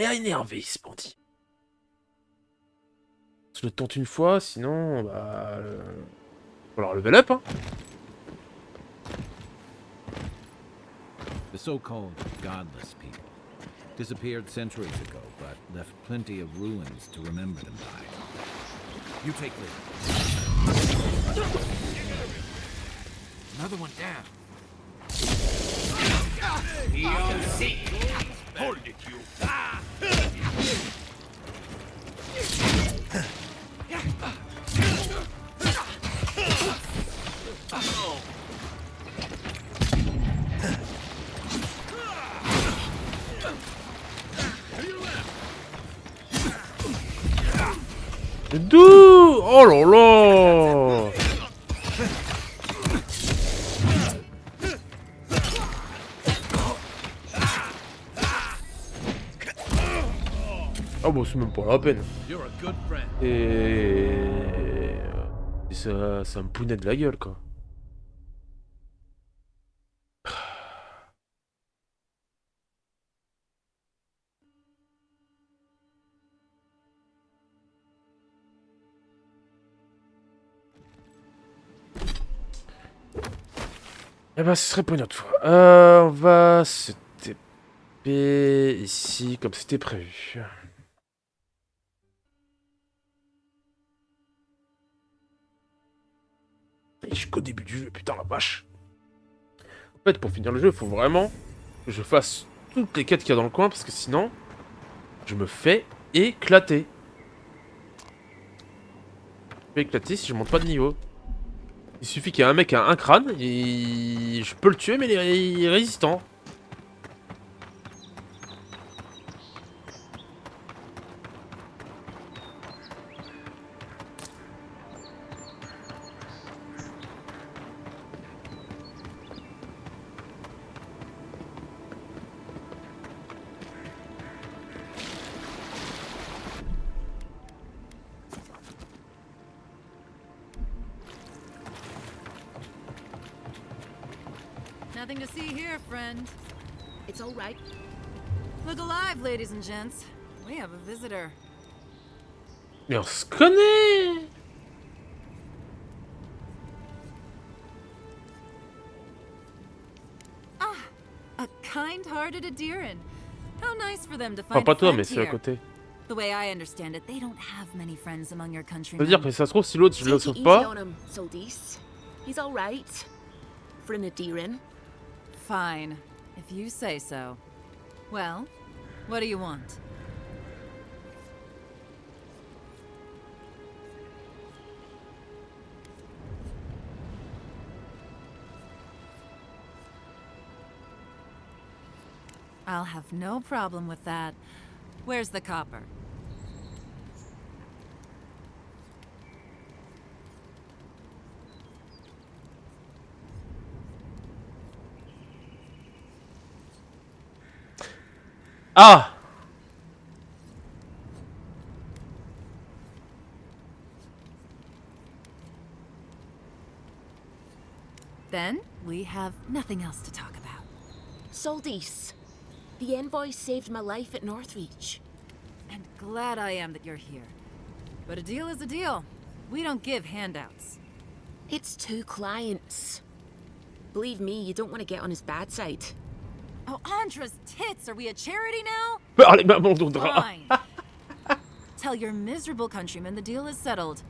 l'air énervé, ce bandit. Je le tente une fois, sinon, bah... faut leur level up, hein. The so-called godless people disappeared centuries ago, but left plenty of ruins to remember them by. You take lead. Another one down. Hold it, you. D'où? Oh là là! Ah bon, c'est même pas la peine. Et ça me pounait de la gueule, quoi. Eh ben, ce serait pour une autre fois. On va se TP ici, comme c'était prévu. Et jusqu'au début du jeu, putain la vache. En fait, pour finir le jeu, il faut vraiment que je fasse toutes les quêtes qu'il y a dans le coin, parce que sinon, je me fais éclater. Je me fais éclater si je monte pas de niveau. Il suffit qu'il y ait un mec qui a un crâne, et je peux le tuer, mais il est résistant. Nothing to see here, friend. It's all right. Look alive, ladies and gents. We have a visitor. Mais on se connaît! Ah, a kind-hearted Adiran. How nice for them to Enfin, find pas a toi, friend mais c'est à here. côté. The way I understand it, they don't have many friends among your Ça veut countrymen. dire que ça se trouve, si l'autre, je le Take sauve it easy pas... on him, Soldis. He's all right. For an Adiran. Fine, if you say so. Well, what do you want? I'll have no problem with that. Where's the copper? Ah! Then we have nothing else to talk about. Soldis. The envoy saved my life at Northreach. And glad I am that you're here. But a deal is a deal. We don't give handouts. It's 2 clients. Believe me, you don't want to get on his bad side. Oh, Andra's tits! Are we a charity now? Parlez maman d'Ondra. Fine. Tell your miserable countrymen the deal is settled.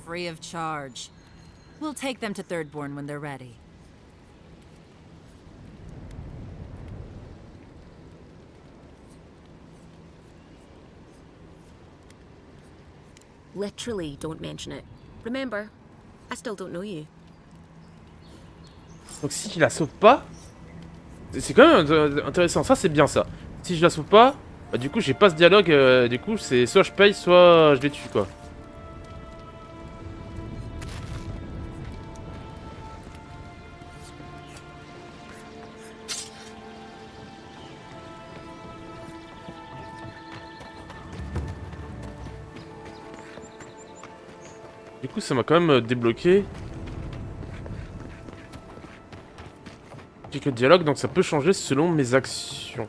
Free of charge. We'll take them to Thirdborn when they're ready. Literally, don't mention it. Remember, I still don't know you. Donc si je la sauve pas... C'est quand même intéressant, ça c'est bien ça. Si je la sauve pas, bah, du coup j'ai pas ce dialogue, du coup c'est soit je paye, soit je les tue quoi. Du coup ça m'a quand même débloqué quelques dialogues, donc ça peut changer selon mes actions.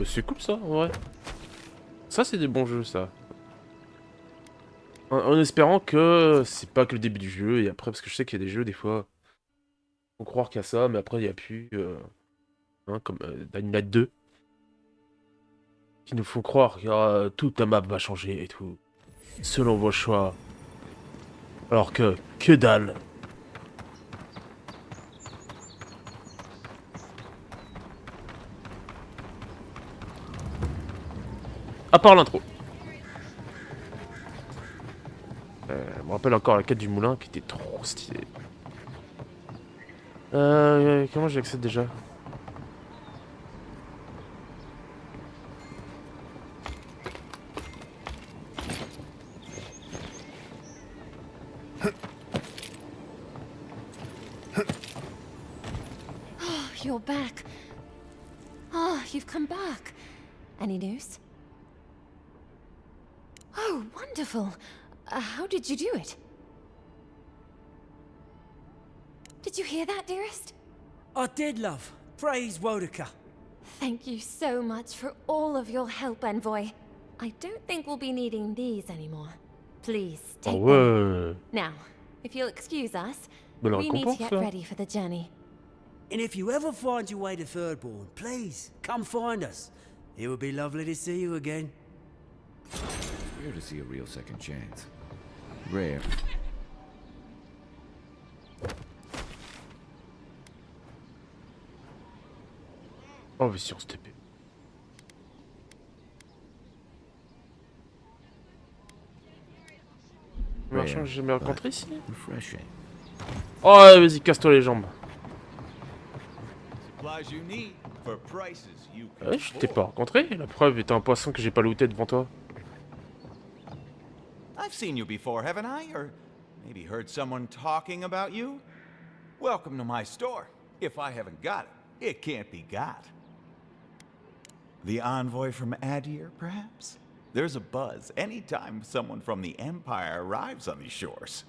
C'est cool ça, en vrai. Ça, c'est des bons jeux, ça. En espérant que c'est pas que le début du jeu, et après, parce que je sais qu'il y a des jeux, des fois, faut croire qu'il y a ça, mais après, il n'y a plus. Hein, comme Dying Light 2, qui nous font croire que toute la map va changer et tout, selon vos choix. Alors que dalle. À part l'intro. Je me rappelle encore la quête du moulin qui était trop stylée. Comment j'y accède déjà? You're back. Ah, you've come back. Any news? Oh, wonderful. How did you do it? Did you hear that, dearest? I did, love. Praise Wodaka. Thank you so much for all of your help, Envoy. I don't think we'll be needing these anymore. Please, Ah take them. ouais. Now, if you'll excuse us, Belle we need to récompense, get ça. ready for the journey. And if you ever find your way to Thirdborn, please, come find us. It would be lovely to see you again. Rare to see a real second chance. Rare. Oh, mais si on se TP. Marchand, j'ai jamais rencontré ici. Refreshing. Oh, vas-y, casse-toi les jambes. Supplies you need for prices you can Ouais, je t'ai afford. pas rencontré. La preuve est un poisson que j'ai pas looté devant toi. I've seen you before, haven't I? Or maybe heard someone talking about you? Welcome to my store. If I haven't got it, it can't be got. The envoy from Adir, perhaps? There's a buzz anytime someone from the Empire arrives on these shores.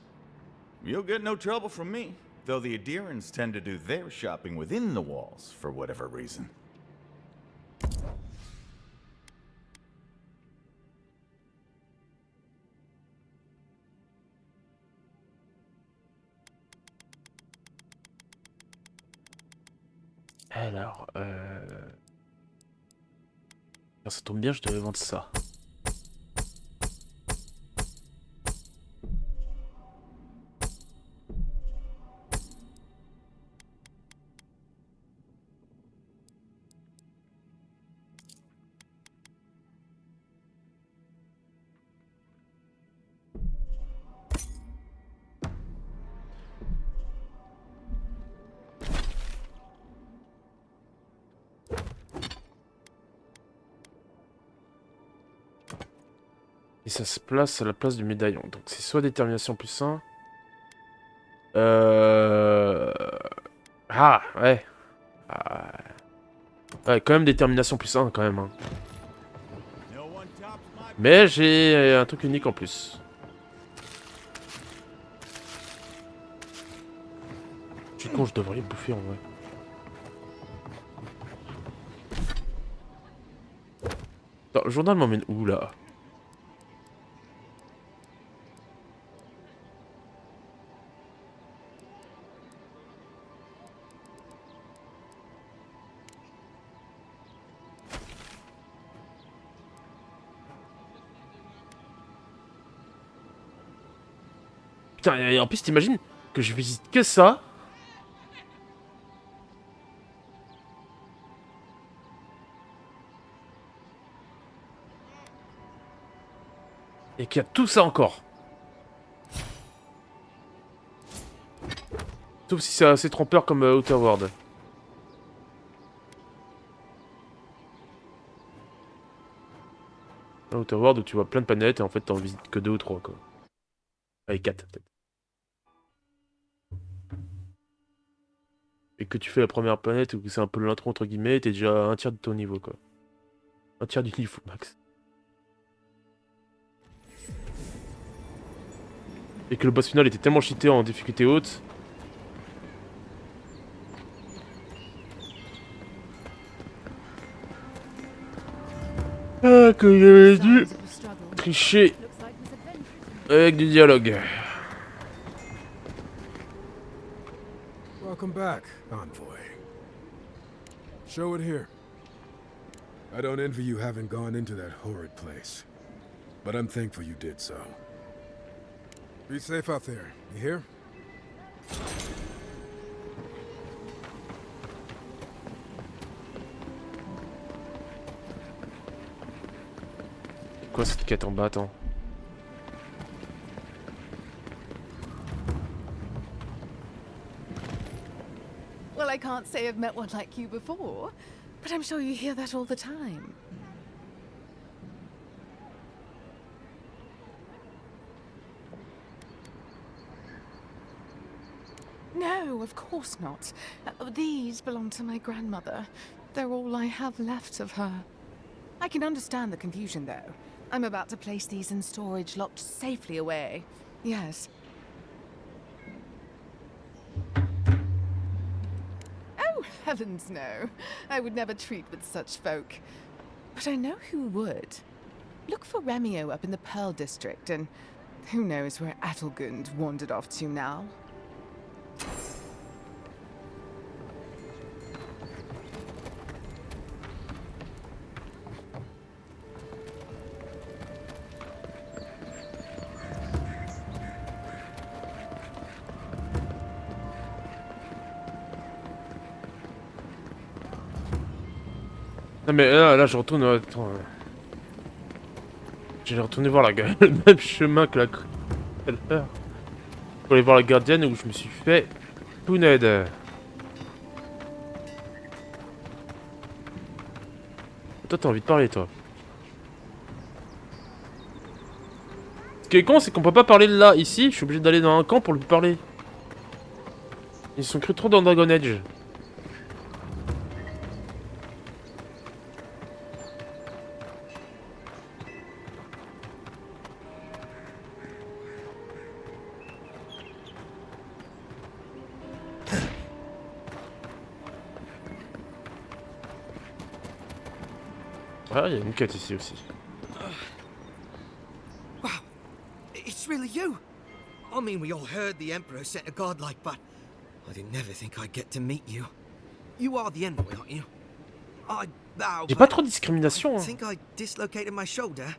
You'll get no trouble from me, though the Adirans tend to do their shopping within the walls for whatever reason. Alors, ça tombe bien, je devais vendre ça. Et ça se place à la place du médaillon. Donc c'est soit détermination plus 1. Ah, ouais. Ah. Ouais, quand même détermination plus 1 quand même. Hein. No one tops my Mais j'ai un truc unique en plus. Je suis con, je devrais les bouffer en vrai. Attends, le journal m'emmène où là? Putain, et en plus t'imagines que je visite que ça. Et qu'il y a tout ça encore. Sauf si c'est assez trompeur comme Outer World. Outer World où tu vois plein de planètes et en fait t'en visites que 2 ou 3 quoi. Allez, 4 peut-être. Et que tu fais la première planète où c'est un peu l'intro entre guillemets, t'es déjà un tiers de ton niveau quoi. Un tiers du niveau max. Et que le boss final était tellement cheaté en difficulté haute. que j'avais dû tricher avec du dialogue. Welcome back, Envoy. Show it here. I don't envy you having gone into that horrid place, but I'm thankful you did so. Be safe out there, you hear? Quoi cette quête en bas, attends. Well, I can't say I've met one like you before, but I'm sure you hear that all the time. No, of course not. These belong to my grandmother. They're all I have left of her. I can understand the confusion, though. I'm about to place these in storage, locked safely away. Yes. Oh, heavens no. I would never treat with such folk. But I know who would. Look for Remio up in the Pearl District, and who knows where Adelgund wandered off to now. Non mais là je retourne... Attends... J'ai retourné voir le même chemin que la... Pour aller voir la gardienne où je me suis fait... Pouned. Toi t'as envie de parler toi. Ce qui est con c'est qu'on peut pas parler là, ici, je suis obligé d'aller dans un camp pour lui parler. Ils sont cru trop dans Dragon Age. Ah, il y a une quête ici aussi. Wow, it's really you. I mean, we all heard the Emperor sent a godlike, but I didn't never think I'd get to meet you. You are the envoy, aren't you? I bow. J'ai pas trop de discrimination. I think I dislocated my shoulder,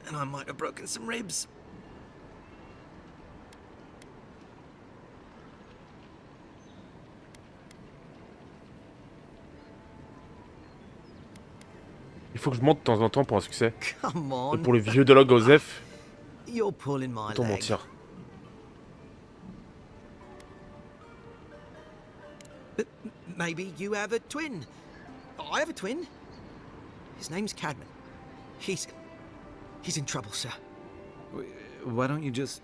and I might have broken some ribs. Il faut que je monte de temps en temps pour un succès. Come on. Et pour le vieux de la Joseph, You're pulling my autant leg. mentir. But maybe you have a twin. I have a twin. His name's Cadman. He's in trouble, sir. Why don't you just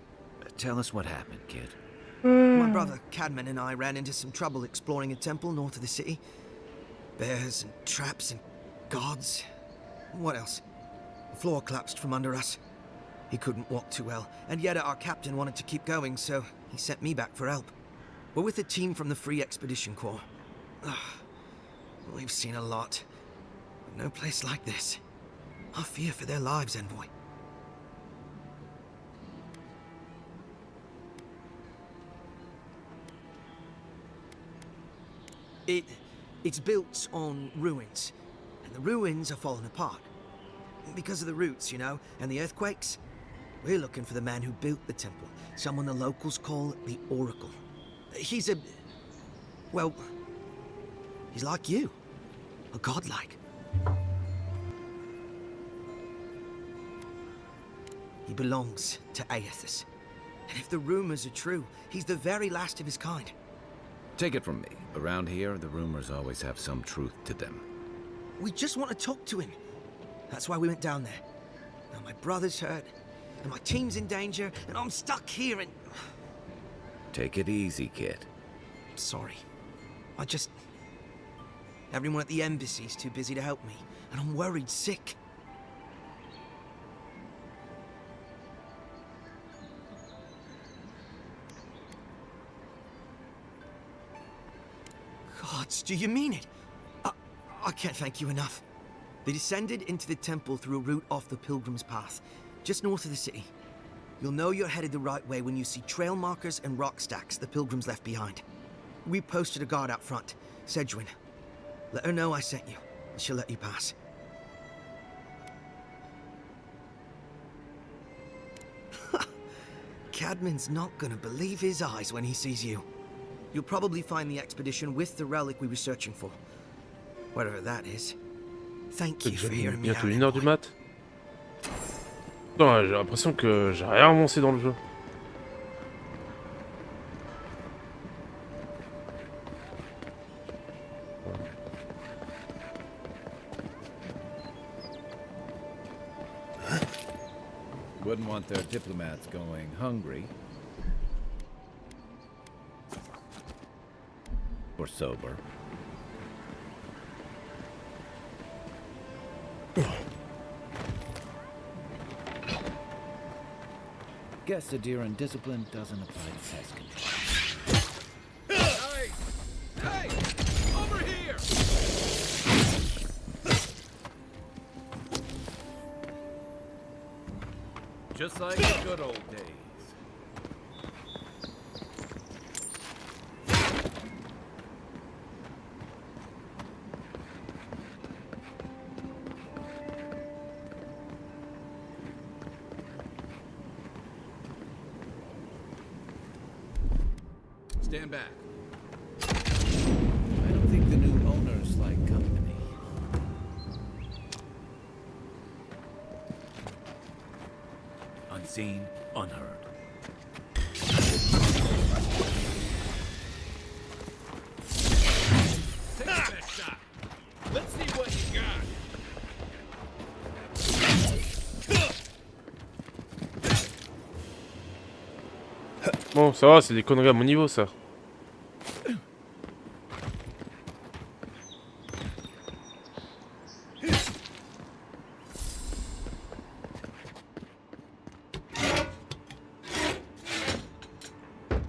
tell us what happened, kid? My brother Cadman and I ran into some trouble exploring a temple north of the city. Bears and traps and guards. What else? The floor collapsed from under us. He couldn't walk too well, and yet our captain wanted to keep going, so he sent me back for help. We're with a team from the Free Expedition Corps. We've seen a lot. But no place like this. I fear for their lives, Envoy. It's built on ruins, and the ruins are falling apart. Because of the roots, you know, and the earthquakes. We're looking for the man who built the temple, someone the locals call the Oracle. He's well, he's like you, a godlike. He belongs to Aethys. And if the rumors are true, he's the very last of his kind. Take it from me. Around here, the rumors always have some truth to them. We just want to talk to him. That's why we went down there. Now my brother's hurt, and my team's in danger, and I'm stuck here and... Take it easy, kid. Sorry. Everyone at the embassy's too busy to help me, and I'm worried sick. Gods, do you mean it? I can't thank you enough. They descended into the temple through a route off the Pilgrim's Path, just north of the city. You'll know you're headed the right way when you see trail markers and rock stacks the Pilgrims left behind. We posted a guard out front, Sedgwin. Let her know I sent you, and she'll let you pass. Cadman's not gonna believe his eyes when he sees you. You'll probably find the expedition with the relic we were searching for. Whatever that is. Thank you for hearing me out. Bientôt 1h du mat. Non, j'ai l'impression que j'ai rien avancé dans le jeu. Wouldn't want their diplomats going hungry. Or sober. Guess Adiran discipline doesn't apply to pest control. Hey! Hey! Over here! Just like the good old days. Stand back. I don't think the new owners like company. Unseen, unheard. Take the best shot. Let's see what you got. Bon, ça va, c'est des conneries à mon niveau, ça.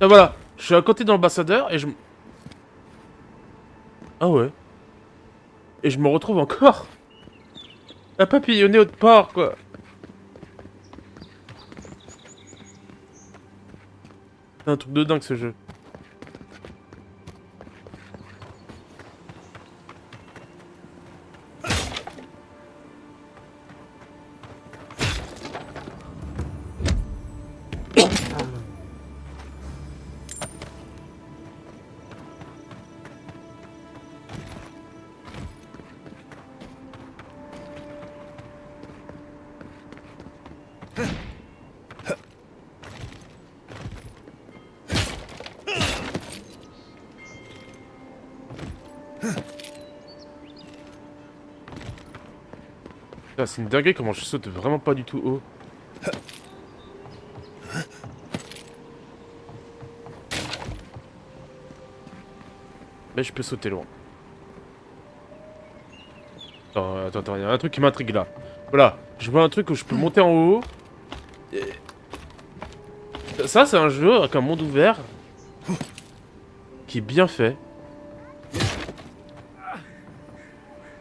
Ah voilà, je suis à côté de l'ambassadeur et je... Ah ouais. Et je me retrouve encore à papillonner autre part, quoi. C'est un truc de dingue, ce jeu. C'est une dinguerie comment je saute vraiment pas du tout haut. Mais je peux sauter loin. Attends, il y a un truc qui m'intrigue là. Voilà, je vois un truc où je peux monter en haut. Et... Ça, c'est un jeu avec un monde ouvert qui est bien fait.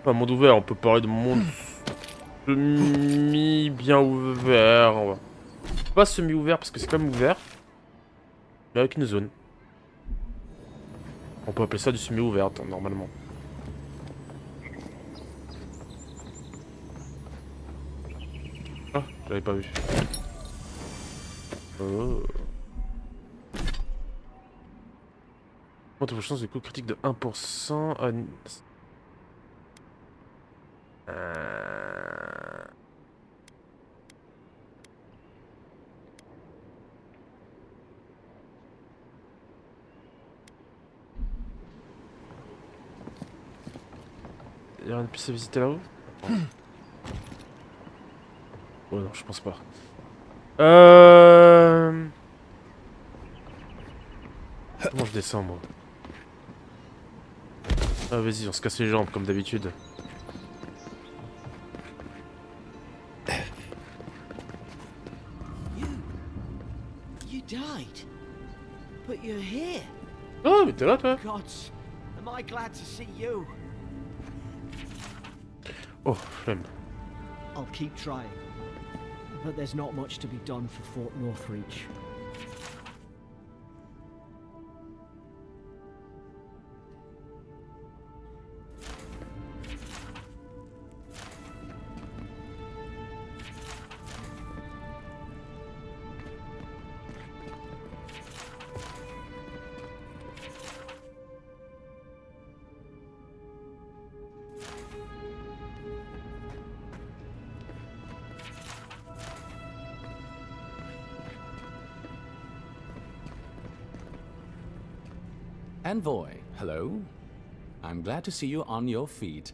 Enfin, monde ouvert, on peut parler de monde semi-bien ouvert. Pas semi-ouvert parce que c'est quand même ouvert. Mais avec une zone. On peut appeler ça du semi-ouvert, normalement. Ah, j'avais pas vu. Oh. Augmente vos chances de coup critique de 1% à... Il y a rien de plus à visiter là-haut? Oh non, je pense pas. Comment je descends, moi? Ah, vas-y, on se casse les jambes, comme d'habitude. You died, but you're here. Oh, mais t'es là, toi? Gods, am I glad to see you. Oh, flemme. I'll keep trying. But there's not much to be done for Fort Northreach. Envoy, hello. I'm glad to see you on your feet.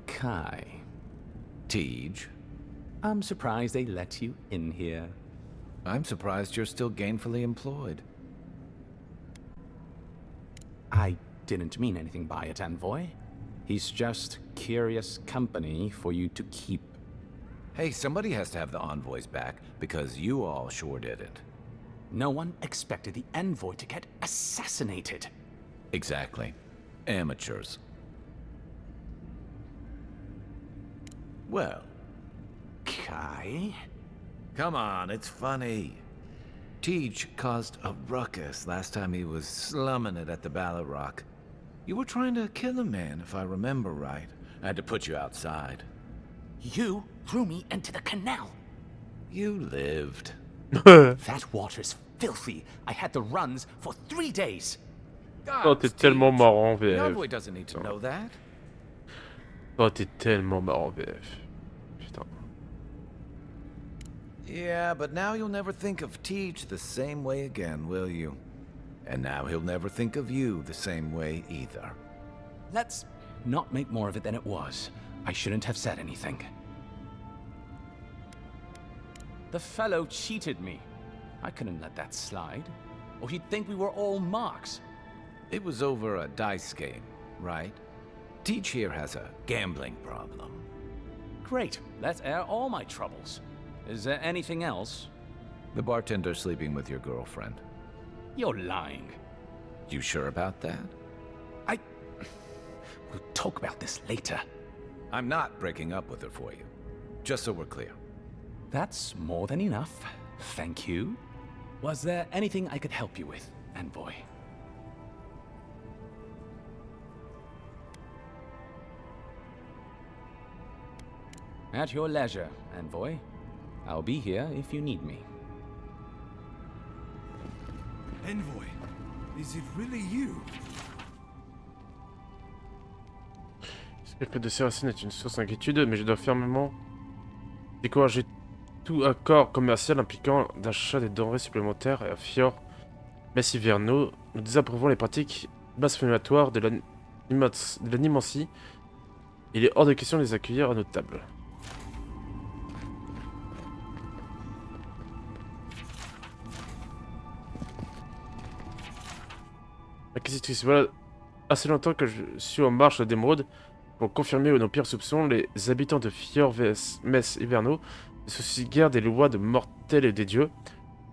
Kai. Tej. I'm surprised they let you in here. I'm surprised you're still gainfully employed. I didn't mean anything by it, Envoy. He's just curious company for you to keep. Hey, somebody has to have the envoys back, because you all sure didn't. No one expected the Envoy to get assassinated. Exactly. Amateurs. Well. Kai? Come on, it's funny. Tej caused a ruckus last time he was slumming it at the Ballot Rock. You were trying to kill a man, if I remember right. I had to put you outside. You threw me into the canal. You lived. That water's filthy. I had the runs for 3 days. Oh, t'es tellement marrant en The VF. envoy doesn't need to know that. Oh, t'es tellement marrant en VF. Putain. Yeah, but now you'll never think of Tej the same way again, will you? And now he'll never think of you the same way either. Let's not make more of it than it was. I shouldn't have said anything. The fellow cheated me. I couldn't let that slide. Or he'd think we were all marks. It was over a dice game, right? Tej here has a gambling problem. Great. Let's air all my troubles. Is there anything else? The bartender sleeping with your girlfriend. You're lying. You sure about that? We'll talk about this later. I'm not breaking up with her for you. Just so we're clear. That's more than enough. Thank you. Was there anything I could help you with, Envoy? At your leisure, Envoy. I'll be here if you need me. Envoy, is it really you? Le fait de ces racines est une source d'inquiétude, mais je dois fermement décourager tout accord commercial impliquant d'achat des denrées supplémentaires à Fjord Mess hivernaux. Nous désapprouvons les pratiques blasphématoires de l'animancie. Il est hors de question de les accueillir à nos tables. Inquisitrice, voilà assez longtemps que je suis en marche d'Émeraude. Pour confirmer nos pires soupçons, les habitants de Fjord Mess hivernaux ne soucient guère des lois de mortels et des dieux.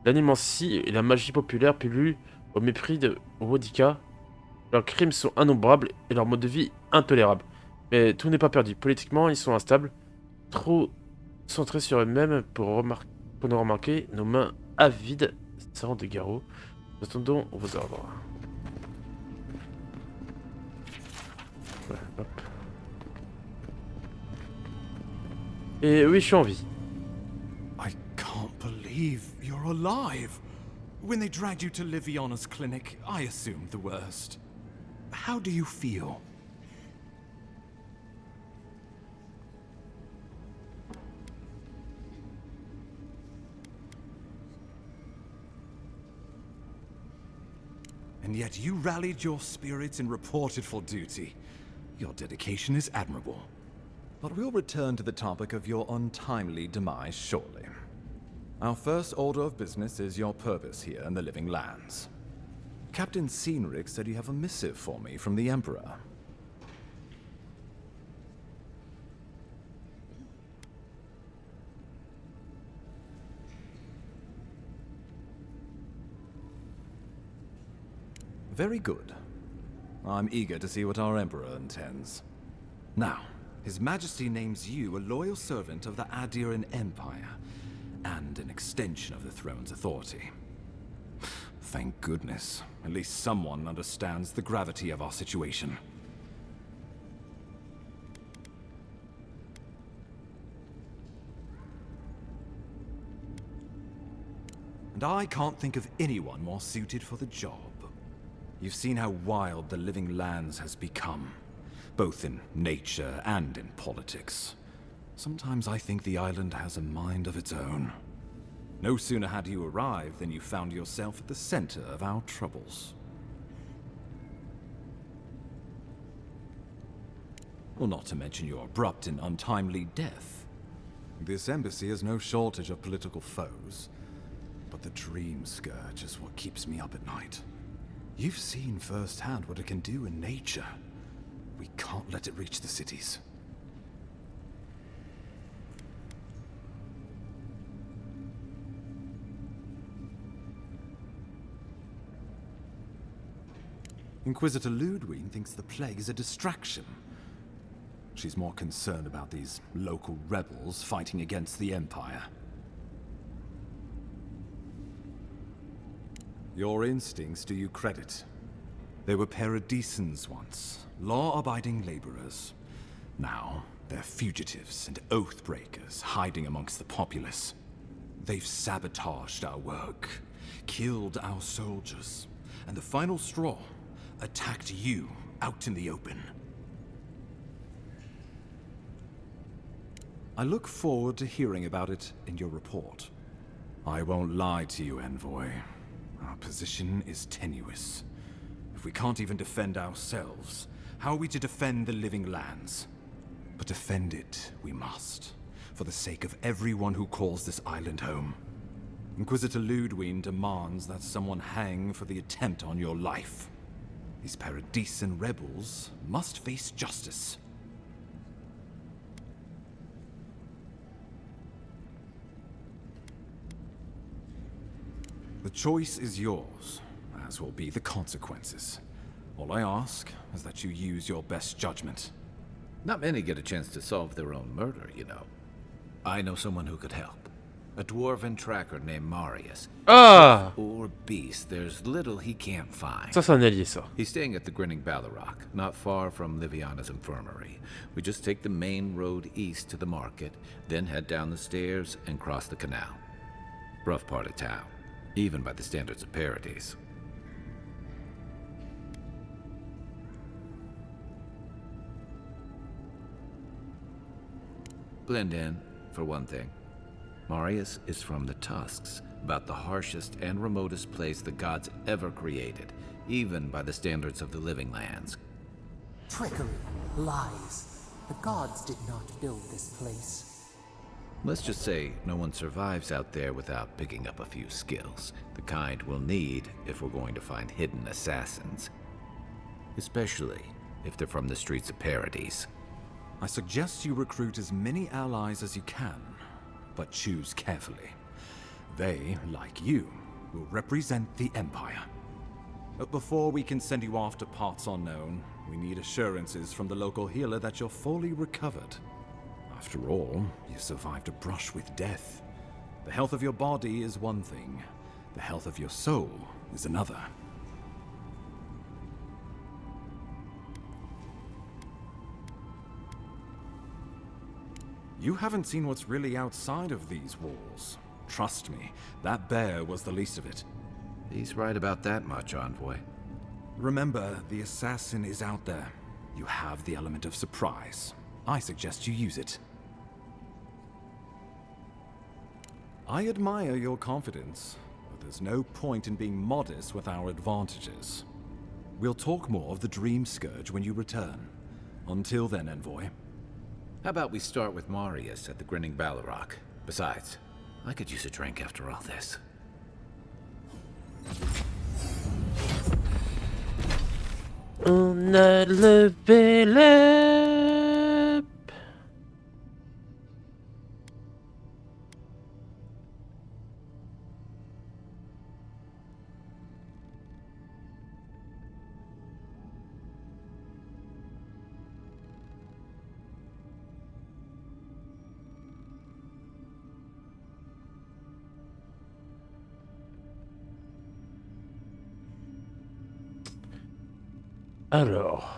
L'animancie et la magie populaire pullulent au mépris de Wodika. Leurs crimes sont innombrables et leur mode de vie intolérable. Mais tout n'est pas perdu. Politiquement, ils sont instables, trop centrés sur eux-mêmes pour nous remarquer, nos mains avides servant de garrots. Nous attendons vos ordres. Ouais, hop. Et oui, je suis en vie. I can't believe you're alive. When they dragged you to Liviana's clinic, I assumed the worst. How do you feel? And yet you rallied your spirits and reported for duty. Your dedication is admirable. But we'll return to the topic of your untimely demise shortly. Our first order of business is your purpose here in the Living Lands. Captain Cynric said you have a missive for me from the Emperor. Very good. I'm eager to see what our Emperor intends. Now, His Majesty names you a loyal servant of the Adiran Empire, and an extension of the throne's authority. Thank goodness. At least someone understands the gravity of our situation. And I can't think of anyone more suited for the job. You've seen how wild the Living Lands has become, both in nature and in politics. Sometimes I think the island has a mind of its own. No sooner had you arrived than you found yourself at the center of our troubles. Well, not to mention your abrupt and untimely death. This embassy has no shortage of political foes, but the Dream Scourge is what keeps me up at night. You've seen firsthand what it can do in nature. We can't let it reach the cities. Inquisitor Ludwig thinks the plague is a distraction. She's more concerned about these local rebels fighting against the Empire. Your instincts do you credit. They were paradisans once, law-abiding laborers. Now, they're fugitives and oath-breakers hiding amongst the populace. They've sabotaged our work, killed our soldiers, and the final straw, attacked you out in the open. I look forward to hearing about it in your report. I won't lie to you, Envoy. Our position is tenuous. If we can't even defend ourselves, how are we to defend the Living Lands? But defend it we must, for the sake of everyone who calls this island home. Inquisitor Ludwig demands that someone hang for the attempt on your life. These Paradisan rebels must face justice. The choice is yours, as will be the consequences. All I ask is that you use your best judgment. Not many get a chance to solve their own murder, you know. I know someone who could help. A dwarven tracker named Marius. Ah! Or beast, there's little he can't find. Ça, c'est un allié, ça. He's staying at the Grinning Ballarrock, not far from Liviana's infirmary. We just take the main road east to the market, then head down the stairs and cross the canal. Rough part of town, even by the standards of Paradise. Blend in, for one thing. Marius is from the Tusks, about the harshest and remotest place the gods ever created, even by the standards of the Living Lands. Trickery, lies. The gods did not build this place. Let's just say no one survives out there without picking up a few skills, the kind we'll need if we're going to find hidden assassins. Especially if they're from the streets of Paradise. I suggest you recruit as many allies as you can, but choose carefully. They, like you, will represent the Empire. But before we can send you off to parts unknown, we need assurances from the local healer that you're fully recovered. After all, you survived a brush with death. The health of your body is one thing. The health of your soul is another. You haven't seen what's really outside of these walls. Trust me, that bear was the least of it. He's right about that much, Envoy. Remember, the assassin is out there. You have the element of surprise. I suggest you use it. I admire your confidence, but there's no point in being modest with our advantages. We'll talk more of the Dream Scourge when you return. Until then, Envoy. How about we start with Marius at the Grinning Ballarrock? Besides, I could use a drink after all this. On a levé les... Alors...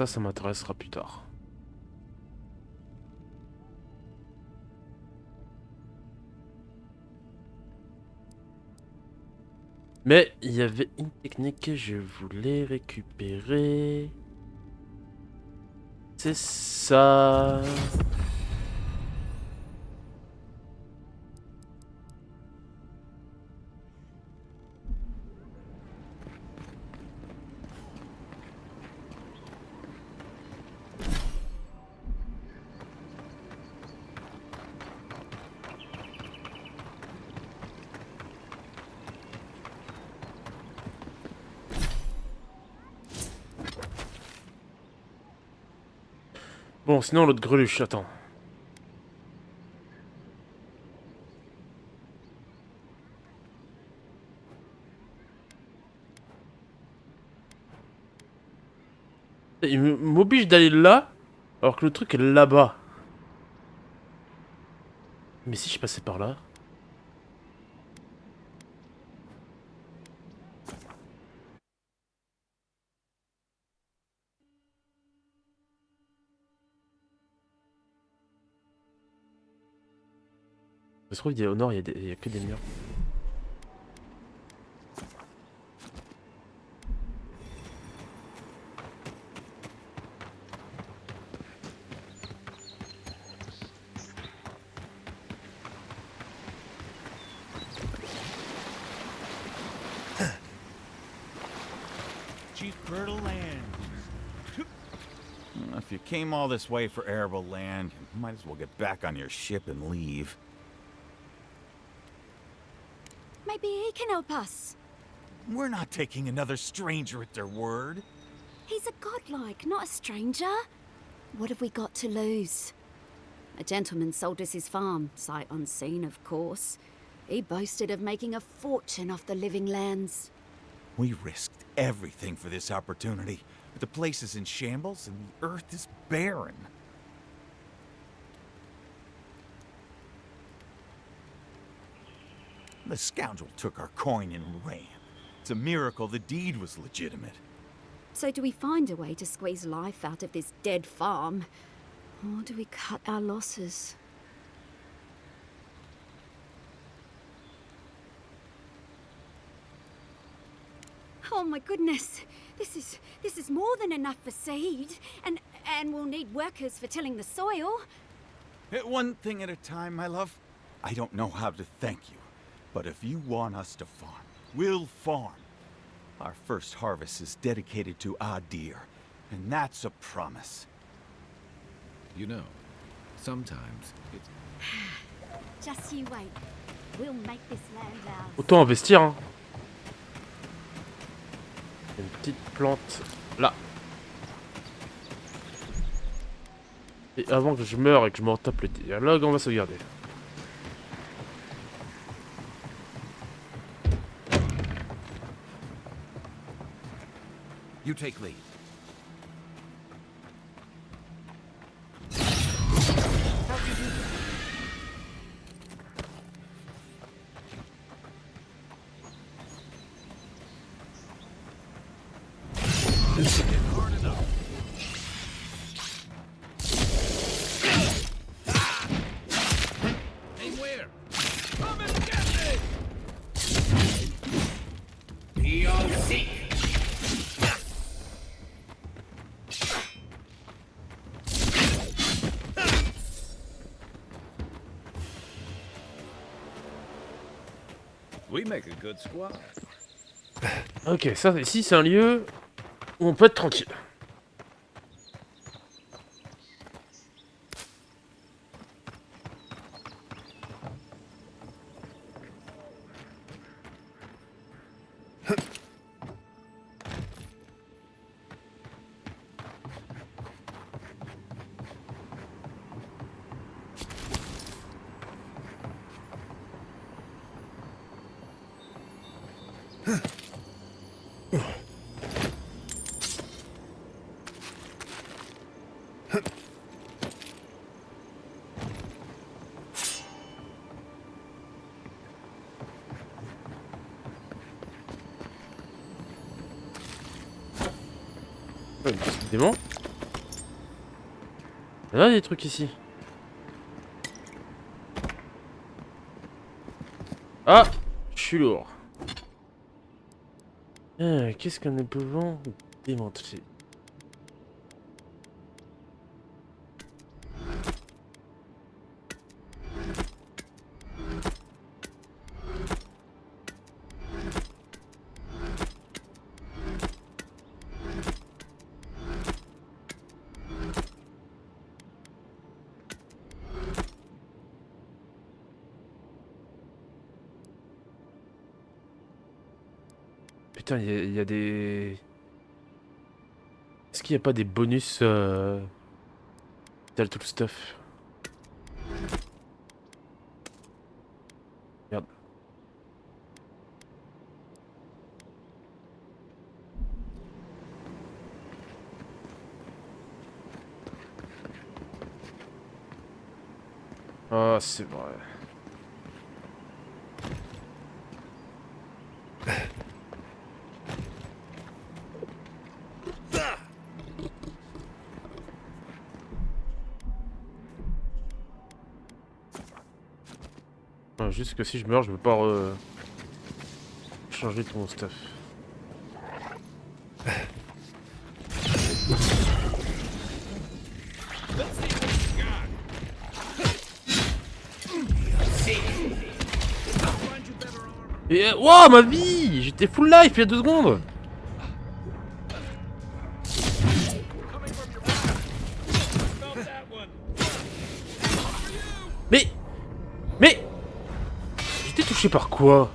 Ça m'intéressera plus tard. Mais il y avait une technique que je voulais récupérer. C'est ça. Bon, sinon l'autre greluche, attends. Il m'oblige d'aller là, alors que le truc est là-bas. Mais si je passais par là... Ça se trouve, au nord, il y a que des murs. Chief Fertile Land. If you came all this way for arable land, you might as well get back on your ship and leave. Maybe he can help us. We're not taking another stranger at their word. He's a godlike, not a stranger. What have we got to lose? A gentleman sold us his farm, sight unseen, of course. He boasted of making a fortune off the living lands. We risked everything for this opportunity, but the place is in shambles and the earth is barren. The scoundrel took our coin and ran. It's a miracle the deed was legitimate. So do we find a way to squeeze life out of this dead farm? Or do we cut our losses? Oh my goodness! This is more than enough for seed, and we'll need workers for tilling the soil. One thing at a time, my love. I don't know how to thank you, but if you want us to farm, we'll farm. Our first harvest is dedicated to Adir, and that's a promise. You know, sometimes it's... Just you wait. We'll make this land ours. Autant investir, hein. Une petite plante là. Et avant que je meure et que je me retape le dialogue, on va sauvegarder. You take lead. We make a good squad. Ok, ça ici c'est un lieu où on peut être tranquille. Décidément. Il y a des trucs ici. Ah, je suis lourd. Qu'est-ce qu'on est pouvant démanteler? Putain, il y a des... Est-ce qu'il n'y a pas des bonus T'as tout le stuff. Merde. Ah, c'est vrai. Juste que si je meurs, je veux pas changer ton stuff. Et wow, ma vie! J'étais full life il y a 2 secondes! Mais j'étais touché par quoi?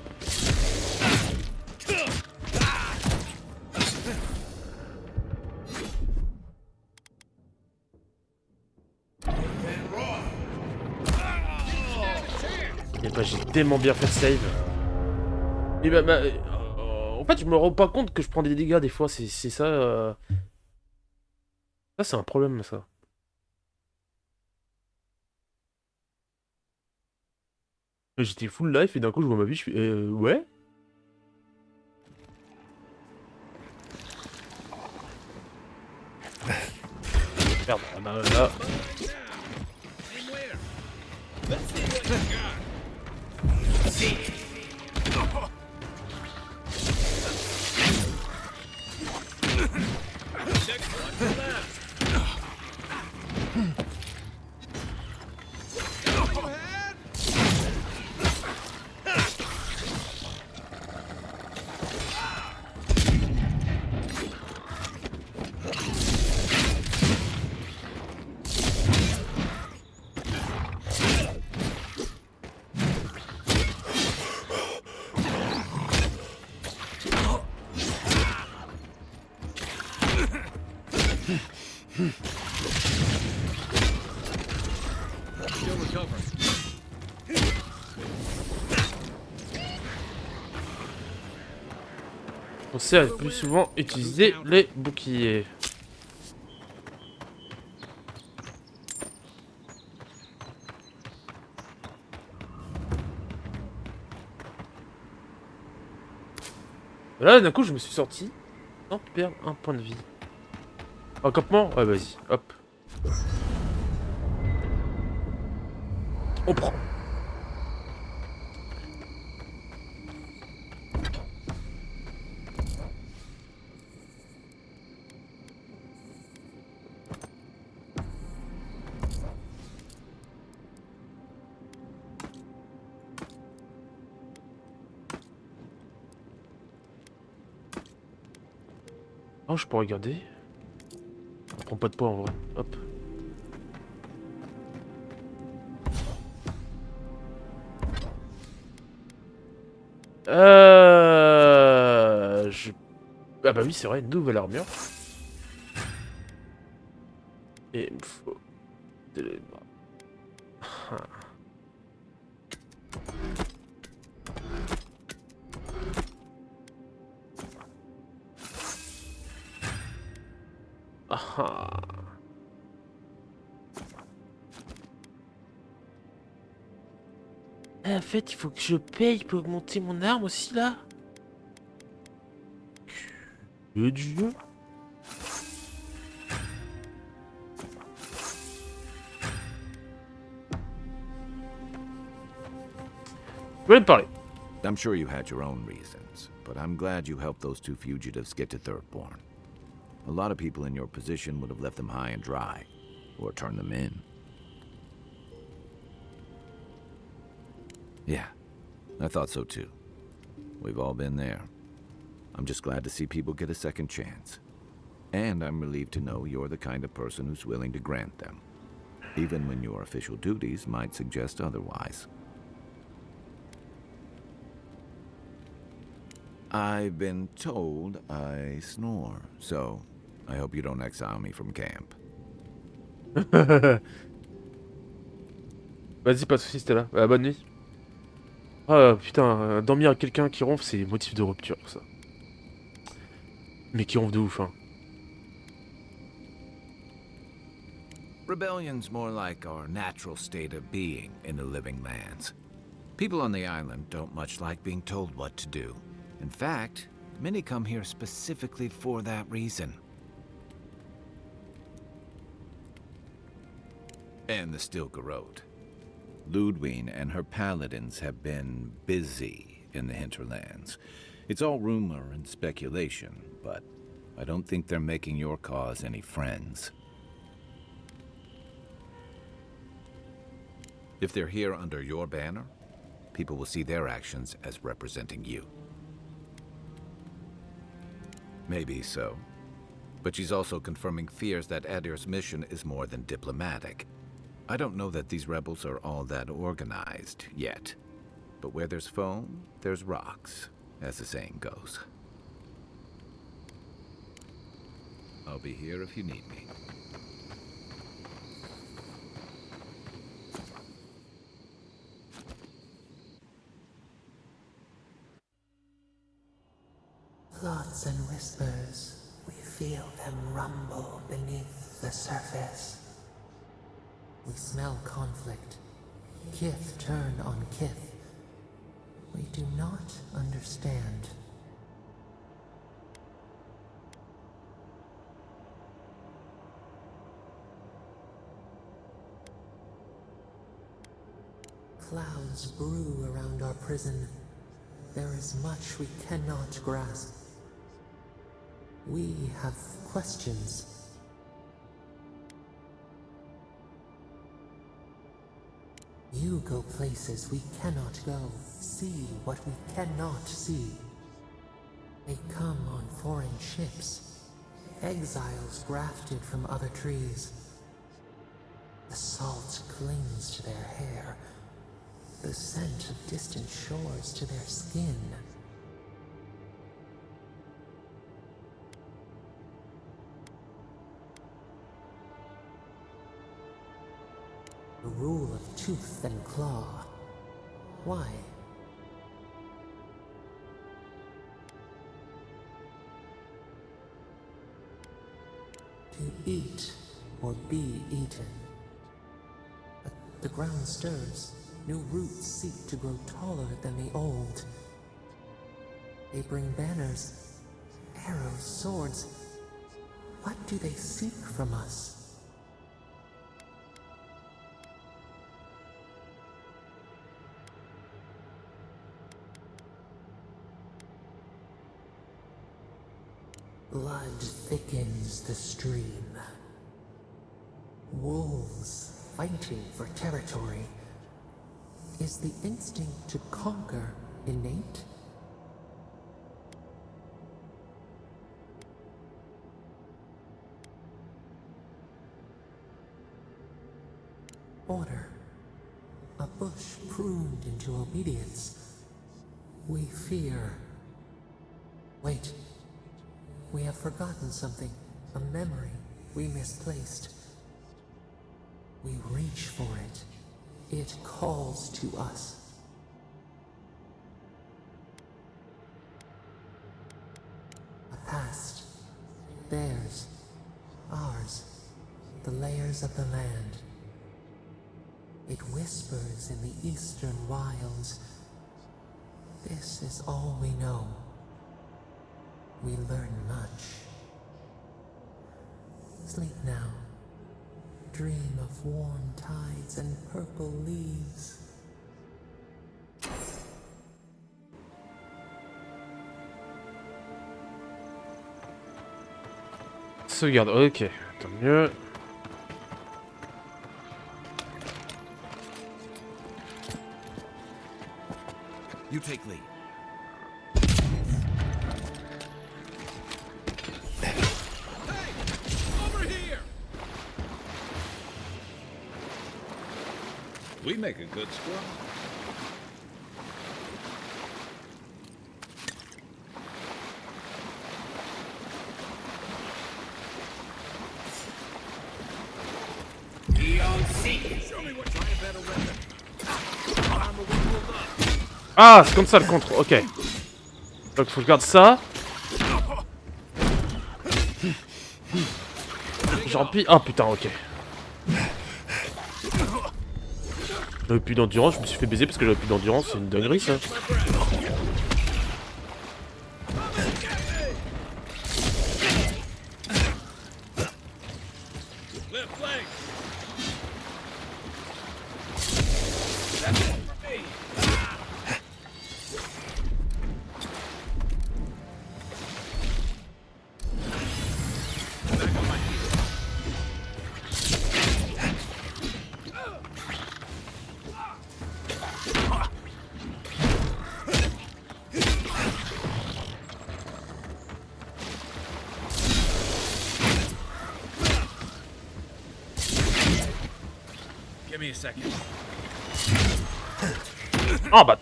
Et bah j'ai tellement bien fait le save. Et en fait je me rends pas compte que je prends des dégâts des fois, c'est ça. Ça c'est un problème ça. J'étais full life et d'un coup je vois ma vie, je fais ouais. Merde, ah bah là. On sait plus souvent utiliser les boucliers. Là d'un coup je me suis sorti sans perdre un point de vie. Un campement? Ouais vas-y, hop. On prend. Oh, je peux regarder. On prend pas de poids en vrai. Hop. Ah bah oui, c'est vrai, une nouvelle armure. Et il me faut... En fait, il faut que je paye pour augmenter mon arme aussi, là. Que Dieu. Je voulais me parler. I'm sure you had your own reasons, but I'm glad you helped those two fugitives get to Thirdborn. A lot of people in your position would have left them high and dry, or turned them in. Yeah, I thought so too. We've all been there. I'm just glad to see people get a second chance. And I'm relieved to know you're the kind of person who's willing to grant them, even when your official duties might suggest otherwise. I've been told I snore, so I hope you don't exile me from camp. Vas-y, pas de soucis, c'était là. Bonne nuit. Ah putain, dormir avec quelqu'un qui ronfle, c'est motif de rupture, ça. Mais qui ronfle de ouf, hein. Rebellion's more like our natural state of being in the living lands. People on the island don't much like being told what to do. In fact, many come here specifically for that reason. And the Stilgar Road. Ludwine and her paladins have been busy in the hinterlands. It's all rumor and speculation, but I don't think they're making your cause any friends. If they're here under your banner, people will see their actions as representing you. Maybe so. But she's also confirming fears that Adir's mission is more than diplomatic. I don't know that these rebels are all that organized yet. But where there's foam, there's rocks, as the saying goes. I'll be here if you need me. Thoughts and whispers, we feel them rumble beneath the surface. We smell conflict. Kith turn on kith. We do not understand. Clouds brew around our prison. There is much we cannot grasp. We have questions. You go places we cannot go, see what we cannot see. They come on foreign ships, exiles grafted from other trees. The salt clings to their hair, the scent of distant shores to their skin. The rule of tooth and claw. Why? To eat or be eaten. But the ground stirs. New roots seek to grow taller than the old. They bring banners, arrows, swords. What do they seek from us? Blood thickens the stream. Wolves fighting for territory. Is the instinct to conquer innate? order. A bush pruned into obedience. We fear. Wait. We have forgotten something. A memory we misplaced. We reach for it. It calls to us. A past. Theirs. Ours. The layers of the land. It whispers in the eastern wilds. This is all we know. We learn much. Sleep now. Dream of warm tides and purple leaves. Sauvegarde, ok, tant mieux. You take lead. Over here! We make a good squad. Show me what trying better weapon. Ah, c'est comme ça le contre, ok. Donc faut que je garde ça. J'empile. Ah putain, ok. J'avais plus d'endurance, je me suis fait baiser parce que j'avais plus d'endurance, c'est une dinguerie ça. Give me a second. Ah bah.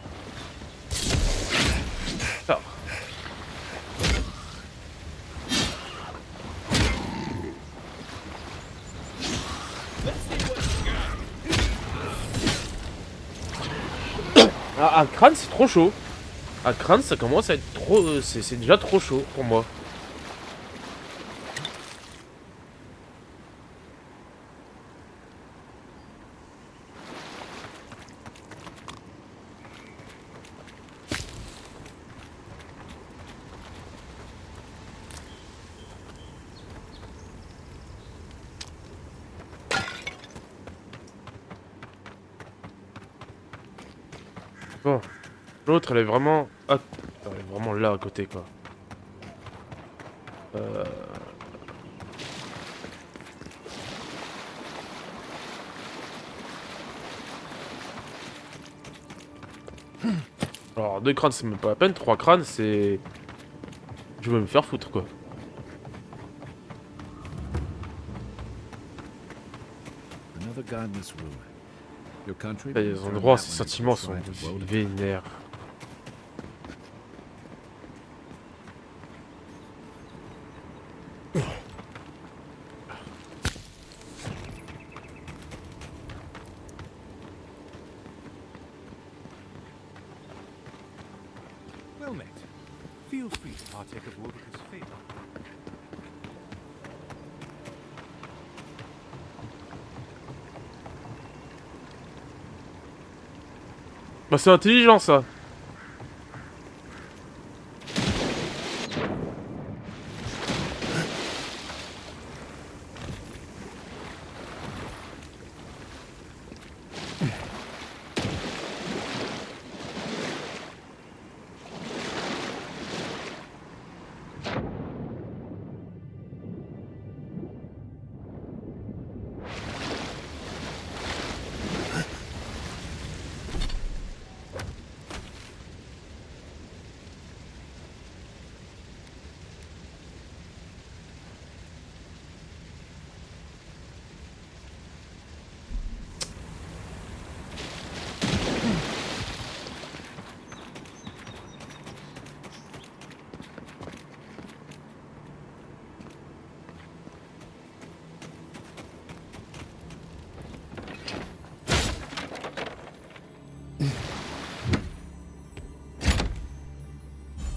Ça. Ah, à crâne c'est trop chaud. À crâne ça commence à être trop... c'est déjà trop chaud pour moi. Bon, l'autre elle est vraiment... Ah, elle est vraiment là à côté quoi. Alors 2 crânes c'est même pas la peine, 3 crânes c'est... Je vais me faire foutre quoi. Another godless ruin. Your country. Il y a des endroits, ces sentiments sont vénères. Well met. Feel free to partake of Ulrich's favor. Bah c'est intelligent ça.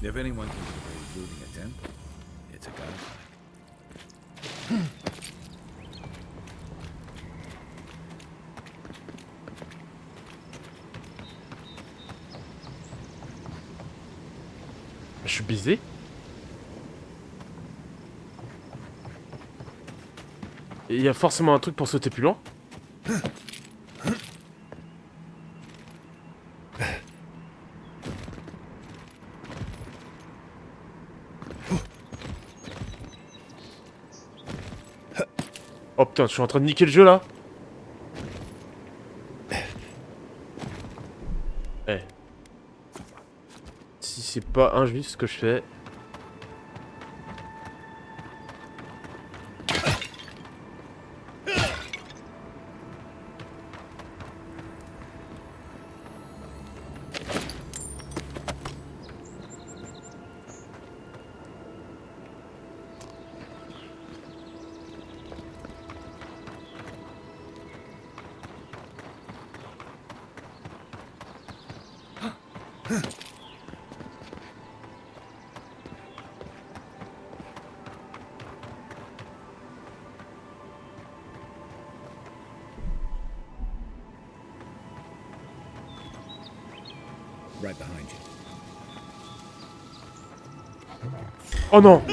If anyone thinks of looting a temple, it's a godlike. Je suis biaisé. Il y a forcément un truc pour sauter plus loin. Oh putain, je suis en train de niquer le jeu là. Eh. Si c'est pas injuste ce que je fais. Right behind you. Oh non!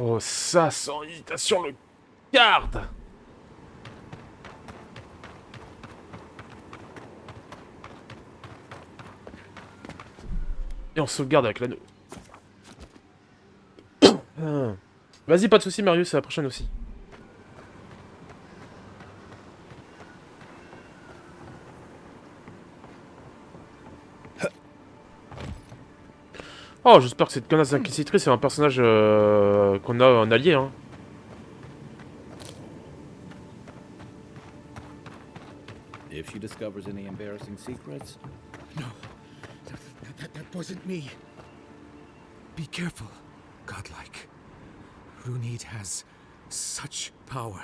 Oh ça, sans hésitation, le garde! Et on sauvegarde avec l'anneau. Vas-y, pas de soucis Marius, c'est la prochaine aussi. Oh, j'espère que cette connasse inquisitrice est un personnage qu'on a en allié, hein. If she discovers any embarrassing secrets. No, that wasn't me. Be careful, godlike. Runid has such power.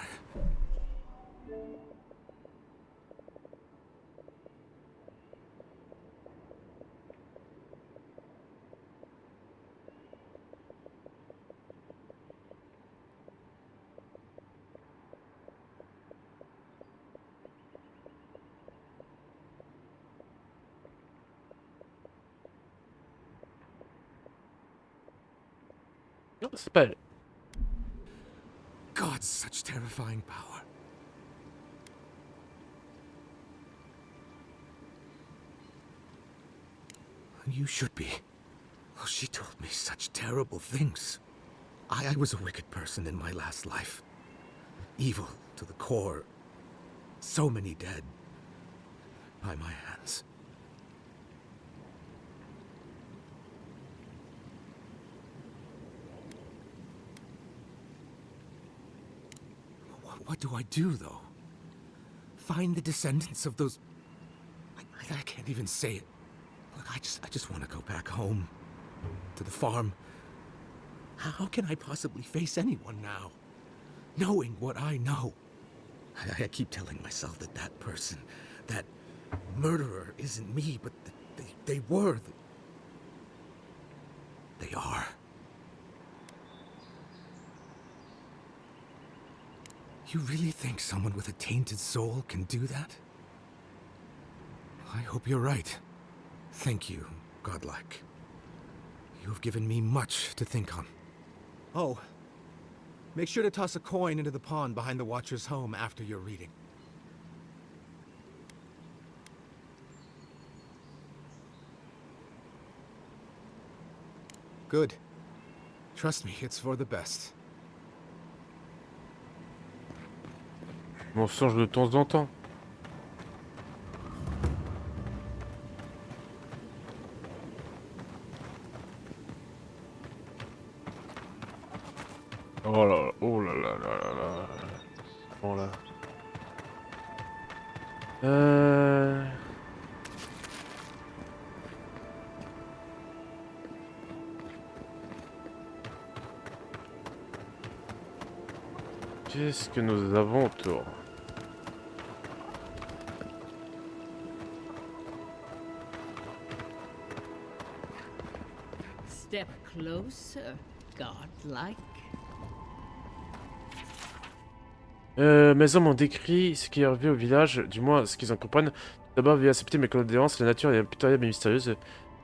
Non, c'est pas elle. God, such terrifying power. You should be. Oh, she told me such terrible things. I was a wicked person in my last life. Evil to the core. So many dead. By my hands. What do I do, though? Find the descendants of those... I can't even say it. Look, I just want to go back home. To the farm. How can I possibly face anyone now? Knowing what I know. I keep telling myself that that person, that murderer isn't me, but they were. They are. You really think someone with a tainted soul can do that? I hope you're right. Thank you, godlike. You have given me much to think on. Oh, make sure to toss a coin into the pond behind the Watcher's home after your reading. Good. Trust me, it's for the best. On change de temps en temps. Oh là, oh là là là là là. Bon là. Qu'est-ce que nous avons autour? Step closer, godlike. Mes hommes ont décrit ce qui est arrivé au village, du moins ce qu'ils en comprennent. D'abord, veuillez accepter mes condoléances, la nature est impitoyable et mystérieuse.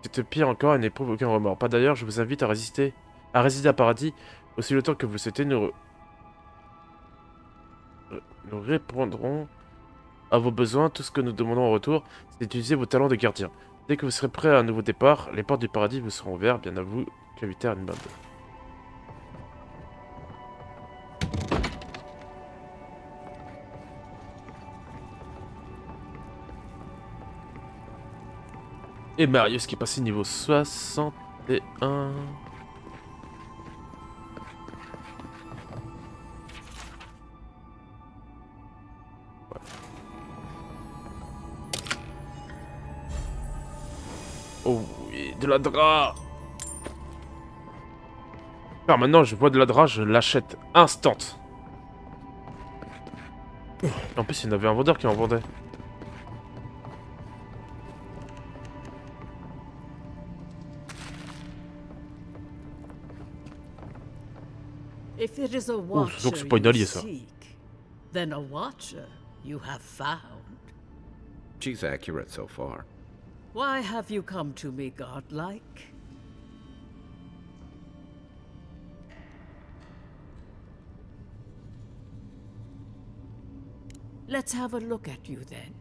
C'est pire encore, elle n'éprouve aucun remords. Pas d'ailleurs, je vous invite à résider à Paradis aussi longtemps que vous le souhaitez. Nous répondrons à vos besoins. Tout ce que nous demandons en retour, c'est d'utiliser vos talents de gardien. Dès que vous serez prêt à un nouveau départ, les portes du paradis vous seront ouvertes. Bien à vous, Caviter Inband. Et Marius qui est passé niveau 61. Oh oui, de la dra. Alors maintenant je vois de la dra, je l'achète instant. En plus il y en avait un vendeur qui en vendait. If it is a Donc watcher c'est pas une alliée you ça. seek, then a watcher you have found. She's accurate so far. Why have you come to me, godlike? Let's have a look at you then.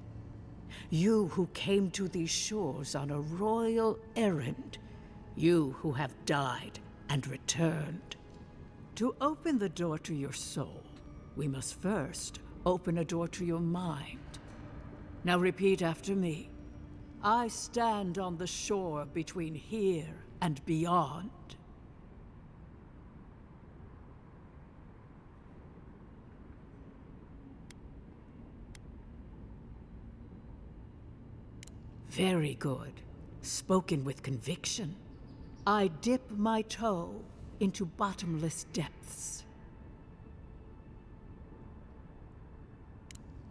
You who came to these shores on a royal errand. You who have died and returned. To open the door to your soul, we must first open a door to your mind. Now repeat after me. I stand on the shore between here and beyond. Very good. Spoken with conviction. I dip my toe into bottomless depths.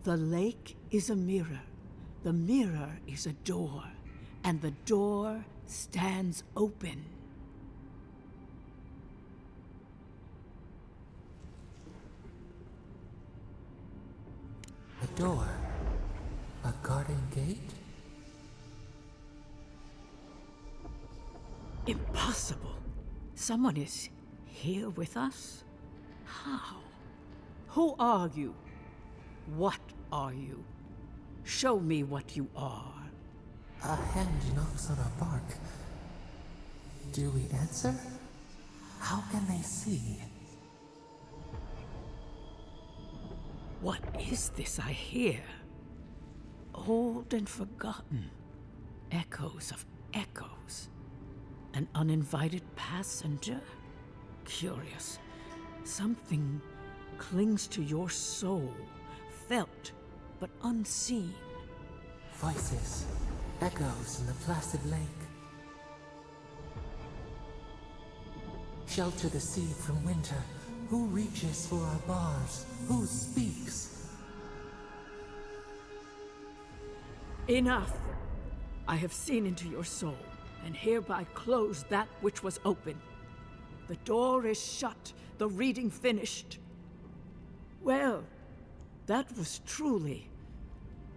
The lake is a mirror. The mirror is a door. And the door stands open. A door? A garden gate? Impossible. Someone is here with us? How? Who are you? What are you? Show me what you are. A hand knocks on our bark. Do we answer? How can they see? What is this I hear? Old and forgotten. Echoes of echoes. An uninvited passenger? Curious. Something clings to your soul. Felt, but unseen. Voices. Echoes in the placid lake. Shelter the sea from winter. Who reaches for our bars? Who speaks? Enough! I have seen into your soul, and hereby close that which was open. The door is shut, the reading finished. Well, that was truly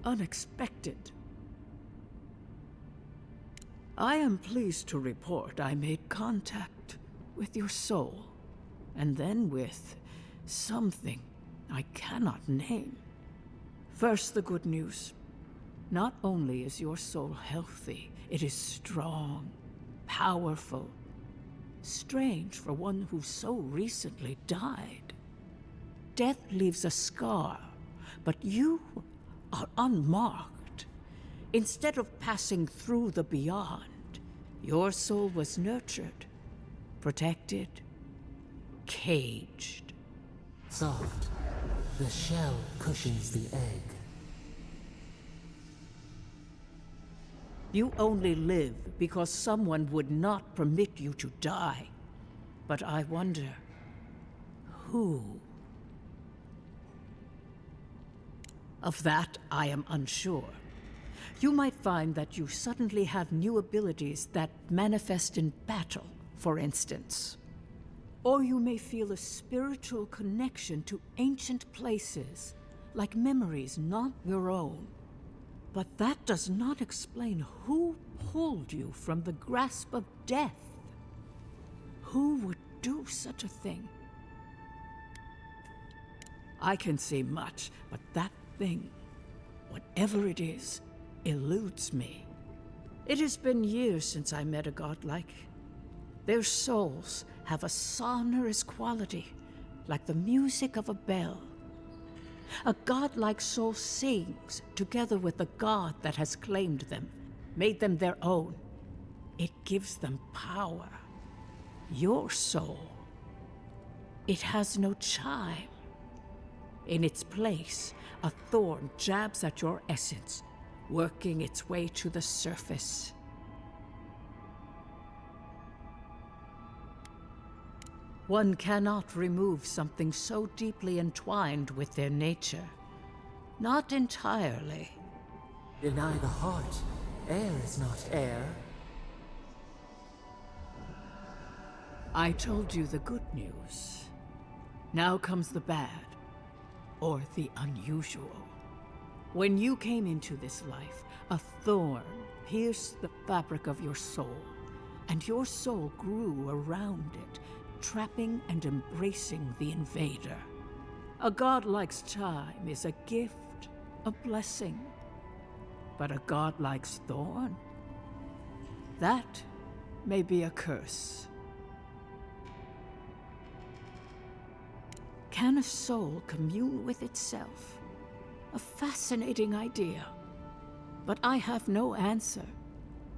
unexpected. I am pleased to report I made contact with your soul, and then with something I cannot name. First, the good news. Not only is your soul healthy, it is strong, powerful. Strange for one who so recently died. Death leaves a scar, but you are unmarked. Instead of passing through the beyond, your soul was nurtured, protected, caged. Soft. The shell cushions the egg. You only live because someone would not permit you to die. But I wonder, who? Of that, I am unsure. You might find that you suddenly have new abilities that manifest in battle, for instance. Or you may feel a spiritual connection to ancient places, like memories not your own. But that does not explain who pulled you from the grasp of death. Who would do such a thing? I can say much, but that thing, whatever it is, eludes me. It has been years since I met a godlike. Their souls have a sonorous quality, like the music of a bell. A godlike soul sings together with the god that has claimed them, made them their own. It gives them power. Your soul, it has no chime. In its place, a thorn jabs at your essence, working its way to the surface. One cannot remove something so deeply entwined with their nature. Not entirely. Deny the heart. Air is not air. I told you the good news. Now comes the bad, or the unusual. When you came into this life, a thorn pierced the fabric of your soul, and your soul grew around it, trapping and embracing the invader. A godlike's chime is a gift, a blessing. But a godlike's thorn? That may be a curse. Can a soul commune with itself? A fascinating idea. But I have no answer.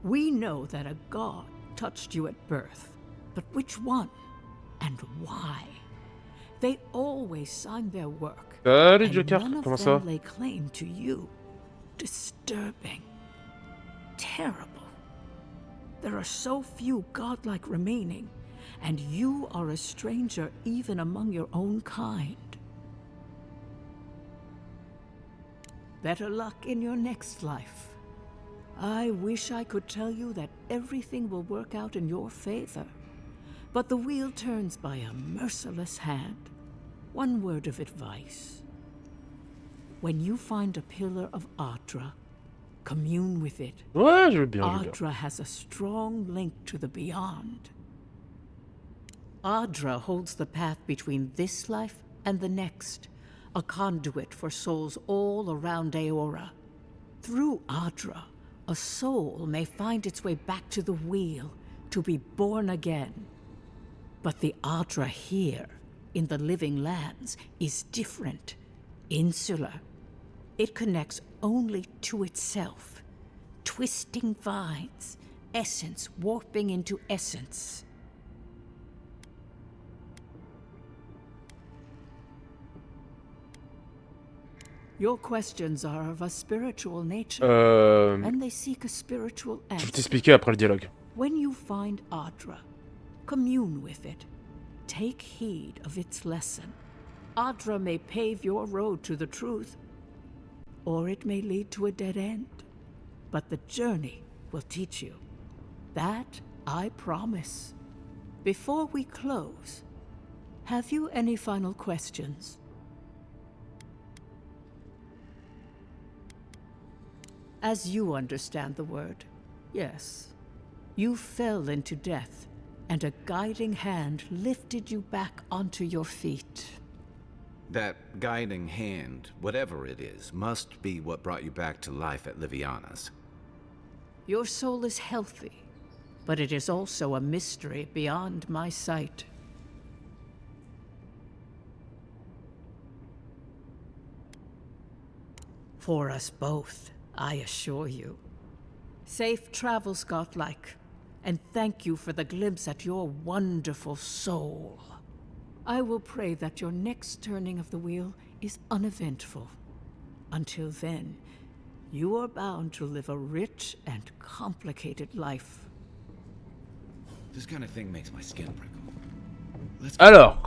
We know that a god touched you at birth, but which one? And why? They always sign their work. Salut and Joker, none of comment ça them va? lay claim to you. Disturbing. Terrible. There are so few godlike remaining, and you are a stranger even among your own kind. Better luck in your next life. I wish I could tell you that everything will work out in your favor. But the wheel turns by a merciless hand. One word of advice. When you find a pillar of Ardra, commune with it. Ouais, je veux bien, je veux bien. Ardra has a strong link to the beyond. Ardra holds the path between this life and the next, a conduit for souls all around Aora. Through Ardra, a soul may find its way back to the wheel, to be born again. But the Ardra here, in the living lands, is different, insular. It connects only to itself, twisting vines, essence warping into essence. Your questions are of a spiritual nature, and they seek a spiritual Je vais answer. t'expliquer après le dialogue. When you find Ardra, commune with it. Take heed of its lesson. Ardra may pave your road to the truth, or it may lead to a dead end. But the journey will teach you. That I promise. Before we close, have you any final questions? As you understand the word, yes. You fell into death, and a guiding hand lifted you back onto your feet. That guiding hand, whatever it is, must be what brought you back to life at Liviana's. Your soul is healthy, but it is also a mystery beyond my sight. For us both, I assure you. Safe travels, godlike, and thank you for the glimpse at your wonderful soul. I will pray that your next turning of the wheel is uneventful. Until then, you are bound to live a rich and complicated life. This kind of thing makes my skin prickle. Alors,